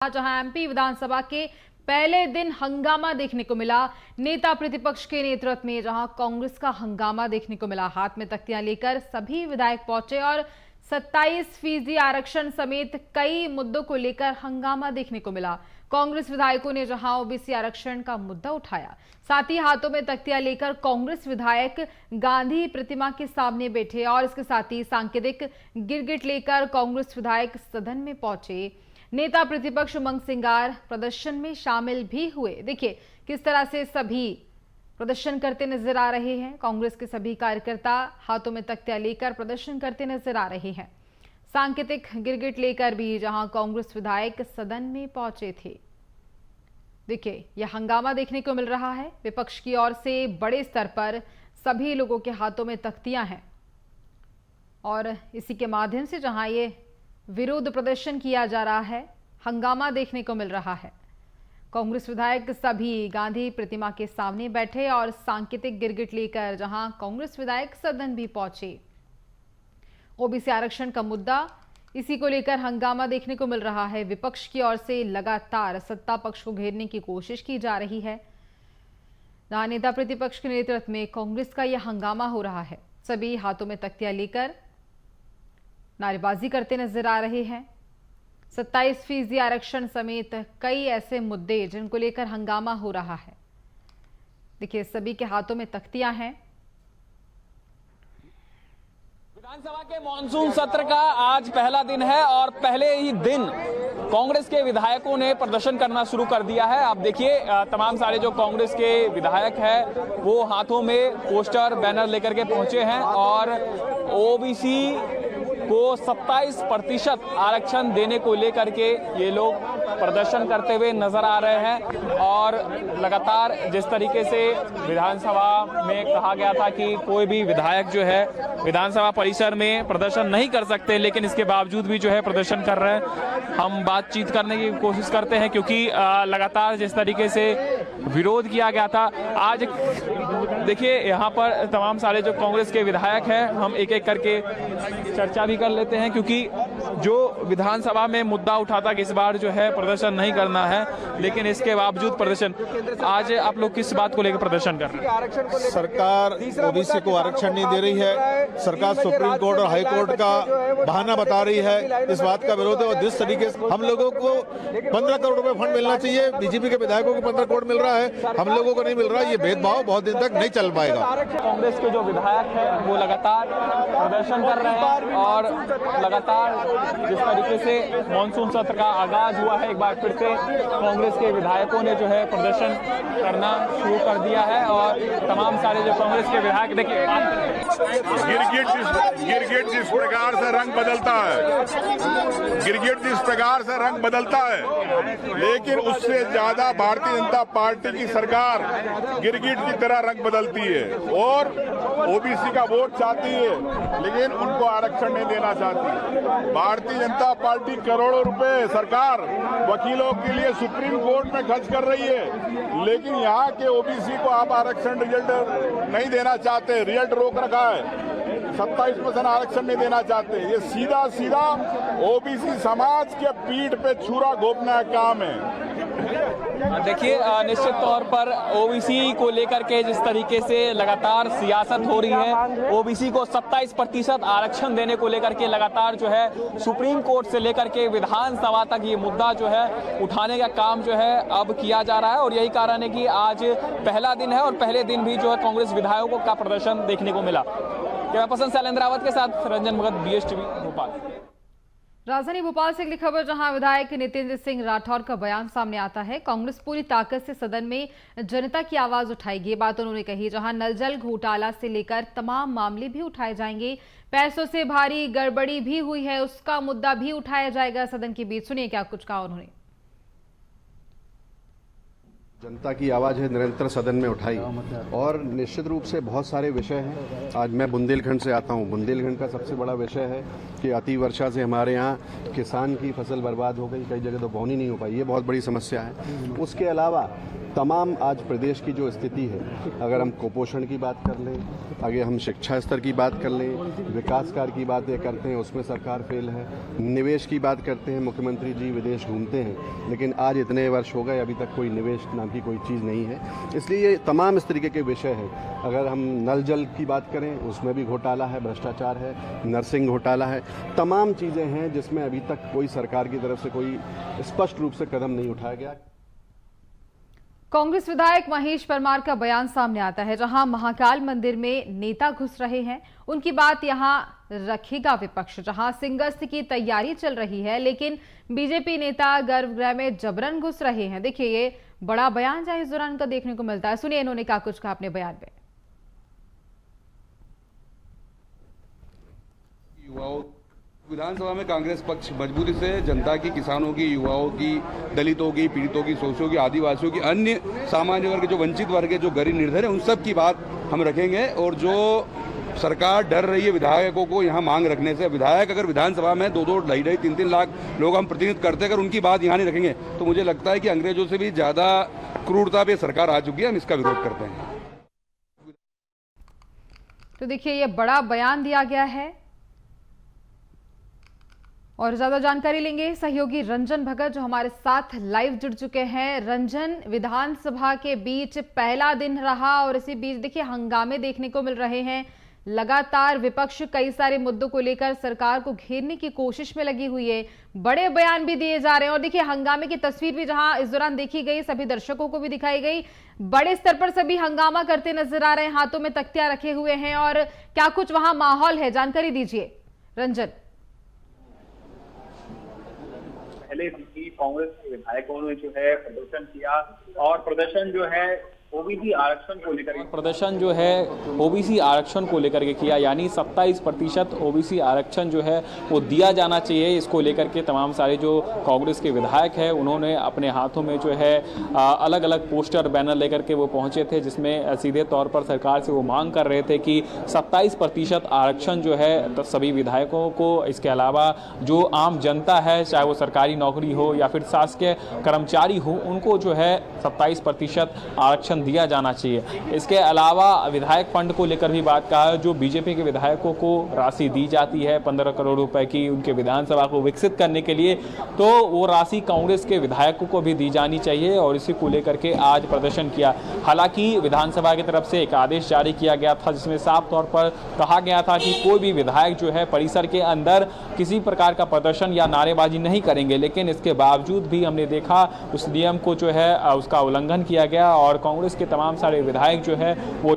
जहां एमपी विधानसभा के पहले दिन हंगामा देखने को मिला। नेता प्रतिपक्ष के नेतृत्व में जहां कांग्रेस का हंगामा देखने को मिला। हाथ में तख्तियां लेकर सभी विधायक पहुंचे और 27% आरक्षण समेत कई मुद्दों को लेकर हंगामा देखने को मिला। कांग्रेस विधायकों ने जहां ओबीसी आरक्षण का मुद्दा उठाया, साथ ही हाथों में तख्तियां लेकर कांग्रेस विधायक गांधी प्रतिमा के सामने बैठे और इसके साथ ही सांकेतिक गिरगिट लेकर कांग्रेस विधायक सदन में पहुंचे। नेता प्रतिपक्ष उमंग सिंगार प्रदर्शन में शामिल भी हुए। देखिए किस तरह से सभी प्रदर्शन करते नजर आ रहे हैं। कांग्रेस के सभी कार्यकर्ता हाथों में तख्तियां लेकर प्रदर्शन करते नजर आ रहे हैं। सांकेतिक गिरगिट लेकर भी जहां कांग्रेस विधायक सदन में पहुंचे थे। देखिए यह हंगामा देखने को मिल रहा है। विपक्ष की ओर से बड़े स्तर पर सभी लोगों के हाथों में तख्तियां हैं और इसी के माध्यम से जहां ये विरोध प्रदर्शन किया जा रहा है, हंगामा देखने को मिल रहा है। कांग्रेस विधायक सभी गांधी प्रतिमा के सामने बैठे और सांकेतिक गिरगिट लेकर जहां कांग्रेस विधायक सदन भी पहुंचे। ओबीसी आरक्षण का मुद्दा, इसी को लेकर हंगामा देखने को मिल रहा है। विपक्ष की ओर से लगातार सत्ता पक्ष को घेरने की कोशिश की जा रही है। जहां नेता प्रतिपक्ष के नेतृत्व में कांग्रेस का यह हंगामा हो रहा है। सभी हाथों में तख्तियां लेकर नारेबाजी करते नजर आ रहे हैं। 27% आरक्षण समेत कई ऐसे मुद्दे जिनको लेकर हंगामा हो रहा है। देखिए सभी के हाथों में तख्तियां हैं। विधानसभा के मॉनसून सत्र का आज पहला दिन है और पहले ही दिन कांग्रेस के विधायकों ने प्रदर्शन करना शुरू कर दिया है। आप देखिए तमाम सारे जो कांग्रेस के विधायक हैं वो हाथों में पोस्टर बैनर लेकर के पहुंचे हैं और ओबीसी को 27% आरक्षण देने को लेकर के ये लोग प्रदर्शन करते हुए नजर आ रहे हैं। और लगातार जिस तरीके से विधानसभा में कहा गया था कि कोई भी विधायक जो है विधानसभा परिसर में प्रदर्शन नहीं कर सकते, लेकिन इसके बावजूद भी जो है प्रदर्शन कर रहे हैं। हम बातचीत करने की कोशिश करते हैं क्योंकि लगातार जिस तरीके से विरोध किया गया था। आज देखिए यहाँ पर तमाम सारे जो कांग्रेस के विधायक हैं, हम एक एक करके चर्चा भी कर लेते हैं क्योंकि जो विधानसभा में मुद्दा उठा था कि इस बार जो है प्रदर्शन नहीं करना है, लेकिन इसके बावजूद प्रदर्शन। आज आप लोग किस बात को लेकर प्रदर्शन कर रहे हैं? सरकार ओबीसी को आरक्षण नहीं दे रही है। सरकार सुप्रीम कोर्ट और हाई कोर्ट का बहाना बता रही है। इस बात का विरोध है और जिस तरीके से हम लोगों को 15 करोड़ रुपए फंड मिलना चाहिए, बीजेपी के विधायकों को 15 करोड़ मिल रहा है, हम लोगों को नहीं मिल रहा है। ये भेदभाव बहुत दिन तक नहीं चल पाएगा। कांग्रेस के जो विधायक हैं वो लगातार प्रदर्शन कर रहे हैं और लगातार जिस तरीके से मॉनसून सत्र का आगाज हुआ है, एक बार फिर से कांग्रेस के विधायकों ने जो है प्रदर्शन करना शुरू कर दिया है। और तमाम सारे जो कांग्रेस के विधायक देखिए गिरगिट जिस प्रकार से रंग बदलता है, गिरगिट जिस प्रकार से रंग बदलता है, लेकिन उससे ज्यादा भारतीय जनता पार्टी की सरकार गिरगिट की तरह रंग बदलती है और ओबीसी का वोट चाहती है, लेकिन उनको आरक्षण नहीं देना चाहती। भारतीय जनता पार्टी करोड़ों रुपए सरकार वकीलों के लिए सुप्रीम कोर्ट में खर्च कर रही है, लेकिन यहाँ के ओबीसी को आप आरक्षण रिजल्ट नहीं देना चाहते, रिजल्ट रोक रखा है। 27% आरक्षण नहीं देना चाहते। ये सीधा सीधा ओबीसी समाज के पीठ पे छुरा घोंपने का काम है। देखिए निश्चित तौर पर ओबीसी को लेकर के जिस तरीके से लगातार सियासत हो रही है, ओबीसी को 27% आरक्षण देने को लेकर के लगातार जो है सुप्रीम कोर्ट से लेकर के विधानसभा तक ये मुद्दा जो है उठाने का काम जो है अब किया जा रहा है। और यही कारण है कि आज पहला दिन है और पहले दिन भी जो है कांग्रेस विधायकों का प्रदर्शन देखने को मिला। कैमरा पर्सन शैलेंद्र रावत के साथ रंजन भगत, BSTV भोपाल। राजधानी भोपाल से अगली खबर, जहां विधायक नितेंद्र सिंह राठौर का बयान सामने आता है। कांग्रेस पूरी ताकत से सदन में जनता की आवाज उठाएगी, ये बात उन्होंने कही। जहां नल जल घोटाला से लेकर तमाम मामले भी उठाए जाएंगे। पैसों से भारी गड़बड़ी भी हुई है, उसका मुद्दा भी उठाया जाएगा सदन के बीच। सुनिए क्या कुछ कहा उन्होंने। जनता की आवाज़ है निरंतर सदन में उठाई और निश्चित रूप से बहुत सारे विषय हैं। आज मैं बुंदेलखंड से आता हूँ। बुंदेलखंड का सबसे बड़ा विषय है कि अति वर्षा से हमारे यहाँ किसान की फसल बर्बाद हो गई, कई जगह तो बोनी नहीं हो पाई, ये बहुत बड़ी समस्या है। उसके अलावा तमाम आज प्रदेश की जो स्थिति है, अगर हम कुपोषण की बात कर लें, अगर हम शिक्षा स्तर की बात कर लें, विकास कार्य की बातें करते हैं, उसमें सरकार फेल है। निवेश की बात करते हैं, मुख्यमंत्री जी विदेश घूमते हैं, लेकिन आज इतने वर्ष हो गए अभी तक कोई निवेश नाम की कोई चीज़ नहीं है। इसलिए ये तमाम इस तरीके के विषय हैं। अगर हम नल जल की बात करें, उसमें भी घोटाला है, भ्रष्टाचार है, नर्सिंग घोटाला है, तमाम चीज़ें हैं जिसमें अभी तक कोई सरकार की तरफ से कोई स्पष्ट रूप से कदम नहीं उठाया गया। कांग्रेस विधायक महेश परमार का बयान सामने आता है, जहां महाकाल मंदिर में नेता घुस रहे हैं, उनकी बात यहां रखेगा विपक्ष। जहां सिंगस्त की तैयारी चल रही है, लेकिन बीजेपी नेता गर्भगृह में जबरन घुस रहे हैं। देखिए, ये बड़ा बयान जहां इस दौरान का देखने को मिलता है। सुनिए इन्होंने क्या कुछ कहा अपने बयान में। युवाओं विधानसभा में कांग्रेस पक्ष मजबूती से जनता की, किसानों की, युवाओं की, दलितों की, पीड़ितों की, शोषियों की, आदिवासियों की, अन्य सामान्य वर्ग, जो वंचित वर्ग है, जो गरीब निर्धन है, उन सब की बात हम रखेंगे। और जो सरकार डर रही है विधायकों को यहाँ मांग रखने से, विधायक अगर विधानसभा में 2-2, 2.5, 3-3 लाख लोग हम प्रतिनिधित्व करते, अगर उनकी बात यहाँ नहीं रखेंगे तो मुझे लगता है कि अंग्रेजों से भी ज़्यादा क्रूरता पे सरकार आ चुकी है। हम इसका विरोध करते हैं। तो देखिए, ये बड़ा बयान दिया गया है और ज्यादा जानकारी लेंगे सहयोगी रंजन भगत, जो हमारे साथ लाइव जुड़ चुके हैं। रंजन, विधानसभा के बीच पहला दिन रहा और इसी बीच देखिए हंगामे देखने को मिल रहे हैं। लगातार विपक्ष कई सारे मुद्दों को लेकर सरकार को घेरने की कोशिश में लगी हुई है, बड़े बयान भी दिए जा रहे हैं और देखिए हंगामे की तस्वीर भी जहां इस दौरान देखी गई, सभी दर्शकों को भी दिखाई गई। बड़े स्तर पर सभी हंगामा करते नजर आ रहे हैं, हाथों में तख्तियां रखे हुए हैं और क्या कुछ वहां माहौल है, जानकारी दीजिए रंजन। पहले दिन ही कांग्रेस के विधायकों ने जो है प्रदर्शन किया और प्रदर्शन जो है ओबीसी आरक्षण को लेकर के किया, यानी 27% ओबीसी आरक्षण जो है वो दिया जाना चाहिए। इसको लेकर के तमाम सारे जो कांग्रेस के विधायक हैं उन्होंने अपने हाथों में जो है अलग अलग पोस्टर बैनर लेकर के वो पहुंचे थे, जिसमें सीधे तौर पर सरकार से वो मांग कर रहे थे कि 27% आरक्षण जो है तो सभी विधायकों को, इसके अलावा जो आम जनता है, चाहे वो सरकारी नौकरी हो या फिर शासकीय कर्मचारी हो, उनको जो है 27% आरक्षण दिया जाना चाहिए। इसके अलावा विधायक फंड को लेकर भी बात कहा, जो बीजेपी के विधायकों को राशि दी जाती है 15 करोड़ रुपए की उनके विधानसभा को विकसित करने के लिए, तो वो राशि कांग्रेस के विधायकों को भी दी जानी चाहिए और इसी को लेकर के आज प्रदर्शन किया। हालांकि विधानसभा की तरफ से एक आदेश जारी किया गया था, जिसमें साफ तौर पर कहा गया था कि कोई भी विधायक जो है परिसर के अंदर किसी प्रकार का प्रदर्शन या नारेबाजी नहीं करेंगे, लेकिन इसके बावजूद भी हमने देखा उस नियम को जो है उसका उल्लंघन किया गया और कांग्रेस के तमाम सारे विधायक जो है वो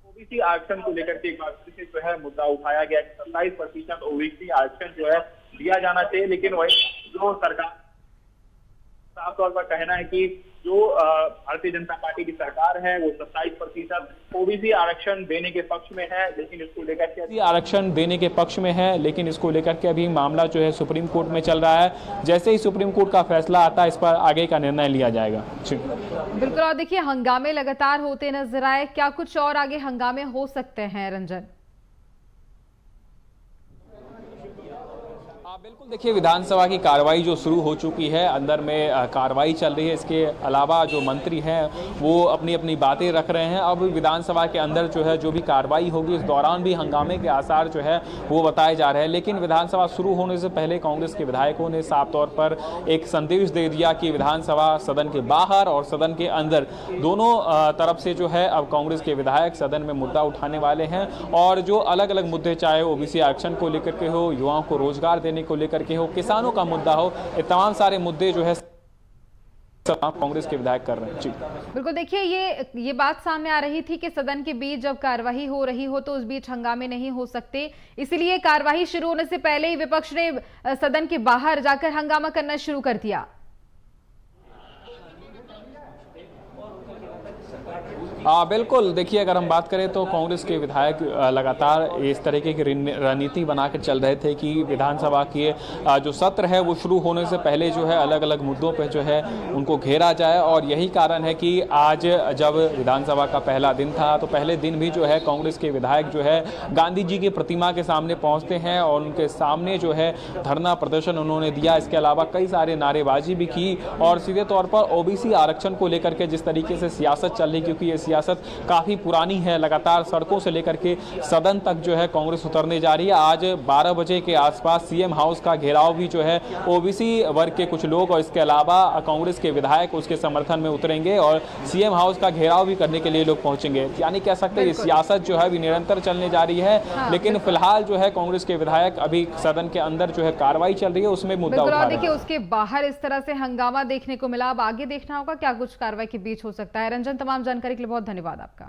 ओबीसी आरक्षण को लेकर के एक बार फिर से जो है मुद्दा उठाया गया कि 27% ओबीसी आरक्षण जो है दिया जाना चाहिए, लेकिन वही जो सरकार साफ तौर पर कहना है कि जो भारतीय जनता पार्टी की सरकार है वो 27% ओबीसी आरक्षण देने के पक्ष में है, लेकिन इसको लेकर के आरक्षण देने के पक्ष में है, लेकिन इसको लेकर के अभी मामला जो है सुप्रीम कोर्ट में चल रहा है। जैसे ही सुप्रीम कोर्ट का फैसला आता है, इस पर आगे का निर्णय लिया जाएगा। बिल्कुल, और देखिए हंगामे लगातार होते नजर आए, क्या कुछ और आगे हंगामे हो सकते हैं रंजन? बिल्कुल, देखिए विधानसभा की कार्रवाई जो शुरू हो चुकी है, अंदर में कार्रवाई चल रही है। इसके अलावा जो मंत्री हैं वो अपनी अपनी बातें रख रहे हैं। अब विधानसभा के अंदर जो है जो भी कार्रवाई होगी उस दौरान भी हंगामे के आसार जो है वो बताए जा रहे हैं। लेकिन विधानसभा शुरू होने से पहले कांग्रेस के विधायकों ने साफ तौर पर एक संदेश दे दिया कि विधानसभा सदन के बाहर और सदन के अंदर दोनों तरफ से जो है अब कांग्रेस के विधायक सदन में मुद्दा उठाने वाले हैं और जो अलग अलग मुद्दे, चाहे ओबीसी आरक्षण को लेकर के हो, युवाओं को रोजगार देने को लेकर के हो, किसानों का मुद्दा हो, ये तमाम सारे मुद्दे जो है कांग्रेस के विधायक कर रहे हैं। जी बिल्कुल, देखिए ये बात सामने आ रही थी कि सदन के बीच जब कार्यवाही हो रही हो तो उस बीच हंगामे नहीं हो सकते, इसलिए कार्यवाही शुरू होने से पहले ही विपक्ष ने सदन के बाहर जाकर हंगामा करना शुरू कर दिया। बिल्कुल, देखिए अगर हम बात करें तो कांग्रेस के विधायक लगातार इस तरीके की रणनीति बना के चल रहे थे कि विधानसभा के जो सत्र है वो शुरू होने से पहले जो है अलग अलग मुद्दों पे जो है उनको घेरा जाए, और यही कारण है कि आज जब विधानसभा का पहला दिन था तो पहले दिन भी जो है कांग्रेस के विधायक जो है गांधी जी की प्रतिमा के सामने पहुंचते हैं और उनके सामने जो है धरना प्रदर्शन उन्होंने दिया। इसके अलावा कई सारे नारेबाजी भी की और सीधे तौर पर ओबीसी आरक्षण को लेकर के जिस तरीके से सियासत चल रही, क्योंकि ये सियासत काफी पुरानी है, लगातार सड़कों से लेकर के सदन तक जो है कांग्रेस उतरने जा रही है। आज 12 बजे के आसपास सीएम हाउस का घेराव भी जो है ओबीसी वर्ग के कुछ लोग और इसके अलावा कांग्रेस के विधायक उसके समर्थन में उतरेंगे और सीएम हाउस का घेराव भी करने के लिए लोग पहुंचेंगे। यानी कह सकते हैं ये सियासत जो है अभी निरंतर चलने जा रही है, लेकिन फिलहाल जो है कांग्रेस के विधायक अभी सदन के अंदर जो है कार्रवाई चल रही है उसमें मुद्दा उठा रहे हैं। देखिए उसके बाहर इस तरह से हंगामा देखने को मिला, अब आगे देखना होगा क्या कुछ कार्रवाई के बीच हो सकता है। रंजन, तमाम जानकारी के लिए बहुत धन्यवाद आपका।